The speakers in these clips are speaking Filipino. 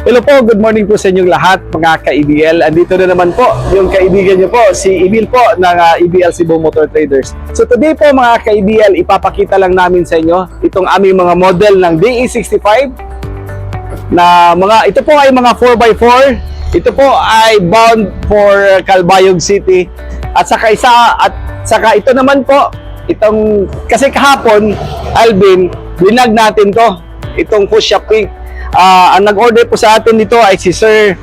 Hello po, good morning po sa inyong lahat mga ka-EBL. Andito na naman po yung kaibigan niyo po, si Emil po ng EBL Cebu Motor Traders. So today po mga ka-EBL, ipapakita lang namin sa inyo itong aming mga model ng DE65 na ito po ay mga 4x4. Ito po ay bound for Calbayog City. At saka ito naman po, kasi kahapon, Alvin, binag natin to, itong push up ring. Ang nag-order po sa atin dito ay si Sir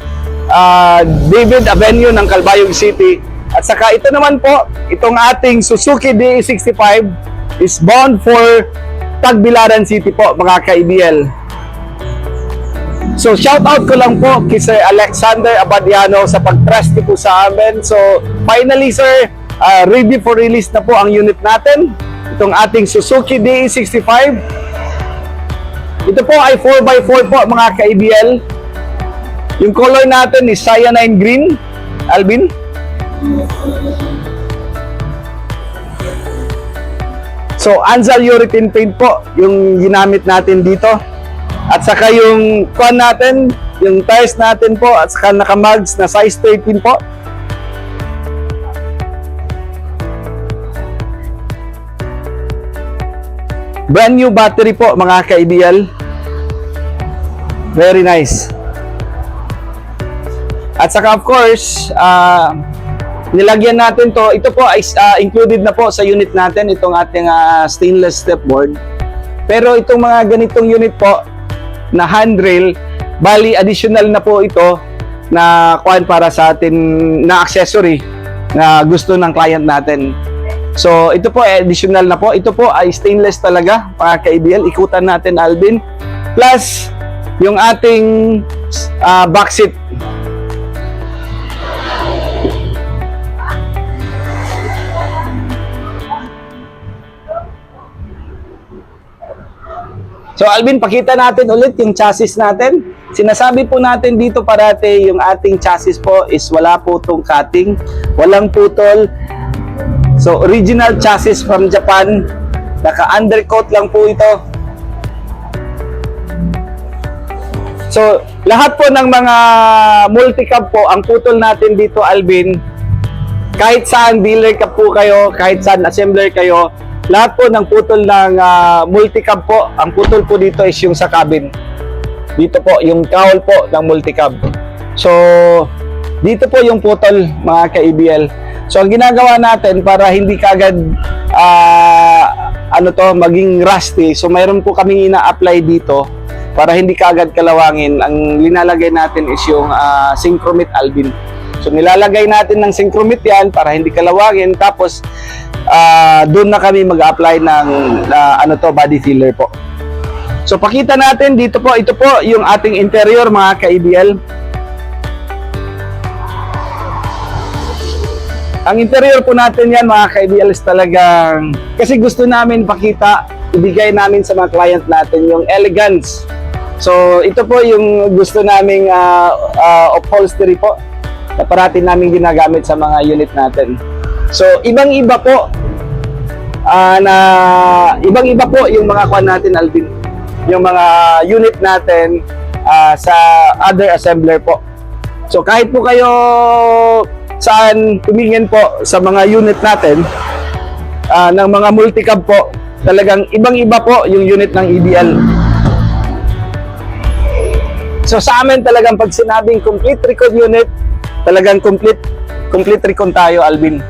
David Avenue ng Calbayog City. At saka ito naman po, itong ating Suzuki DE65 is bound for Tagbilaran City po mga ka-EBL. So shout out ko lang po kay Sir Alexander Abadiano sa pag-trust po sa amin. So finally sir, ready for release na po ang unit natin. Itong ating Suzuki DE65. Ito po ay 4x4 po mga ka-EBL. Yung color natin is cyanide green, Alvin. So Anzal urethane paint po yung ginamit natin dito. At saka yung kuan natin, yung tires natin po, at saka naka-mugs na size 13 po. Brand new battery po mga ka-EBL. Very nice. At saka of course, nilagyan natin to. Ito po ay included na po sa unit natin, itong ating stainless step board. Pero itong mga ganitong unit po na handrail, bali additional na po ito na kuan para sa atin na accessory na gusto ng client natin. So ito po ay additional na po. Ito po ay stainless talaga mga ka-EBL. Ikutan natin Alvin. Plus yung ating back seat. So Alvin, pakita natin ulit yung chassis natin. Sinasabi po natin dito parati yung ating chassis po is wala po itong cutting, walang putol. So original chassis from Japan. Naka-undercoat lang po ito. So lahat po ng mga multi-cab po, ang putol natin dito Alvin, kahit saan dealer cab po kayo, kahit saan assembler kayo, lahat po ng putol ng multi-cab po, ang putol po dito is yung sa cabin. Dito po, yung cowl po ng multi-cab. So, dito po yung putol mga ka-EBL. So, ang ginagawa natin para hindi kagad maging rusty. So, mayroon po kaming ina-apply dito para hindi kagad kalawangin. Ang linalagay natin is yung Synchromit Alvin. So, nilalagay natin ng Synchromit yan para hindi kalawangin. Tapos, doon na kami mag-apply ng body filler po. So pakita natin dito po, ito po yung ating interior mga ka-EBL. Ang interior po natin yan mga ka-EBL is talagang, kasi gusto namin pakita, ibigay namin sa mga client natin yung elegance. So ito po yung gusto naming upholstery po na parati namin ginagamit sa mga unit natin. So ibang-iba po ibang-iba po yung mga kuan natin Alvin, yung mga unit natin sa other assembler po. So kahit po kayo saan tumingin po sa mga unit natin ng mga multi-cab po, talagang ibang-iba po yung unit ng EBL. So sa amin talagang pag sinabing complete recon unit, talagang complete recon tayo Alvin.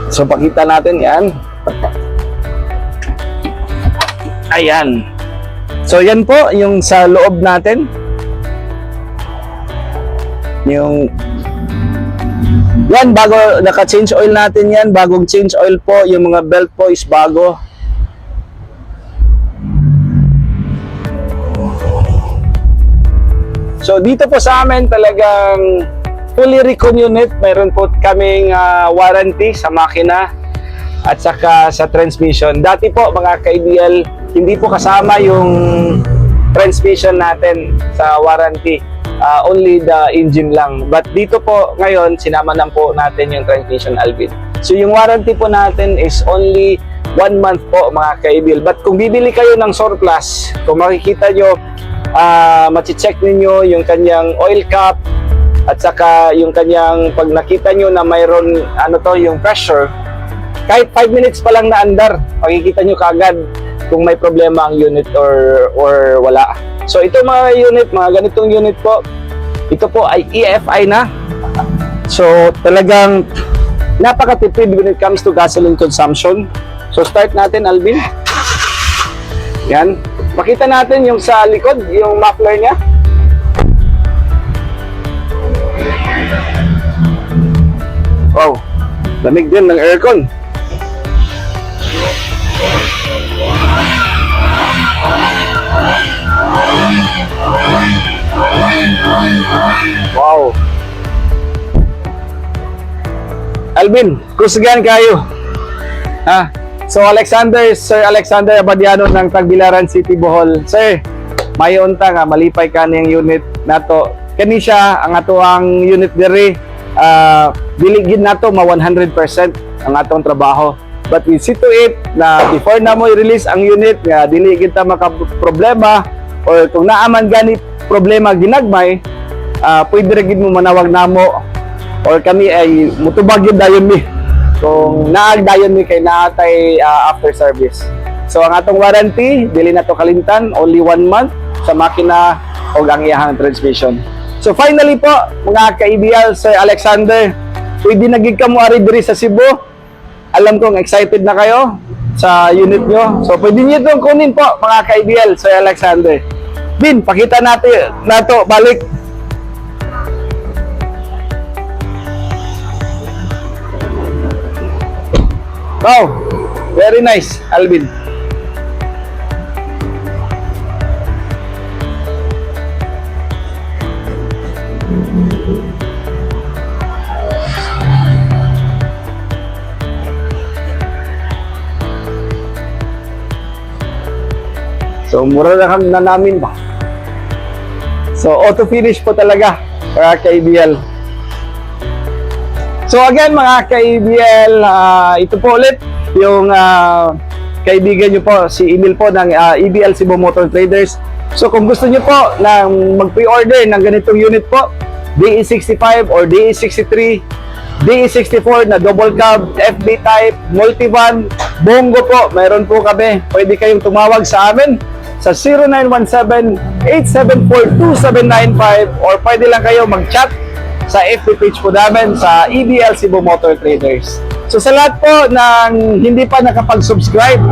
So pakita natin yan. Ayan. So yan po yung sa loob natin. Yan, bago naka-change oil natin yan. Bagong change oil po. Yung mga belt po is bago. So dito po sa amin talagang fully recon unit. Mayroon po kaming warranty sa makina at saka sa transmission. Dati po mga ka-EBL, hindi po kasama yung transmission natin sa warranty. Only the engine lang. But dito po ngayon, sinama na po natin yung transmission Alvin. So yung warranty po natin is only 1 month po mga ka-EBL. But kung bibili kayo ng surplus, kung makikita nyo, machi-check ninyo yung kanyang oil cap at saka yung kanyang, pag nakita nyo na mayroon yung pressure, kahit 5 minutes pa lang na andar, makikita nyo kaagad kung may problema ang unit or wala. So ito mga unit, mga ganitong unit po, ito po ay EFI na. So talagang napakatipid when it comes to gasoline consumption. So start natin, Alvin. Yan. Makita natin yung sa likod, yung muffler niya. Wow. Lamig din ng aircon. Wow. Alvin, kusgan kayo. Ha? So Sir Alexander Abadiano ng Tagbilaran City, Bohol. Sir, mayon ta nga malipay ka niyang unit nato. Kani siya ang atoang unit diri. Dili gid nato ma 100% ang atong trabaho. But we see to it na before na mo i-release ang unit nga dili kita maka-problema or kung naaman ganit problema ginagmay, pwede ra gid mo manawag namo or kami ay mutubag yun dayon mi kung naagdayon mi kay naatay after service. So ang atong warranty dili na to kalimtan, only 1 month sa makina o ang iyahang transmission. So finally po mga ka-EBL, Sir Alexander, pwede na gid kamo ari diri sa Cebu. Alam kong excited na kayo sa unit nyo. So pwede niyo itong kunin po mga ka-EBL, Sir Alexander. Bin, pakita natin nato balik. Wow, very nice, Alvin. So, mura na namin ba? So, auto finish po talaga para ka-EBL. So again mga ka-EBL, ito po ulit yung kaibigan nyo po, si Emil po ng EBL Cebu Motor Traders. So kung gusto nyo po na mag-pre-order ng ganitong unit po, DE65 or DE63, DE64 na double cab, FB type, multivan, bongo po, mayroon po kami. Pwede kayong tumawag sa amin sa 0917-874-2795 or pwede lang kayo mag-chat sa FB page po namin sa EBL Cebu Motor Traders. So sa lahat po ng hindi pa nakapag-subscribe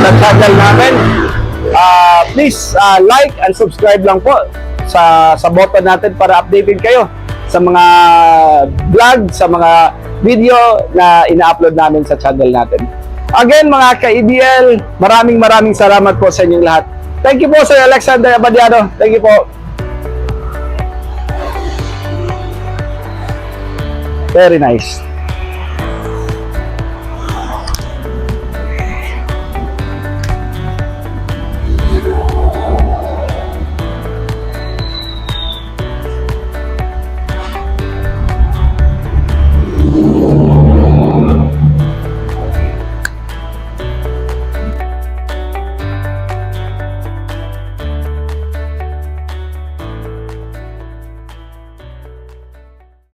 sa channel namin, please like and subscribe lang po sa button natin para updated kayo sa mga vlog, sa mga video na ina-upload namin sa channel natin. Again mga ka-EBL, maraming salamat po sa inyong lahat. Thank you po Sir Alexander Abadiano. Thank you po. Very nice.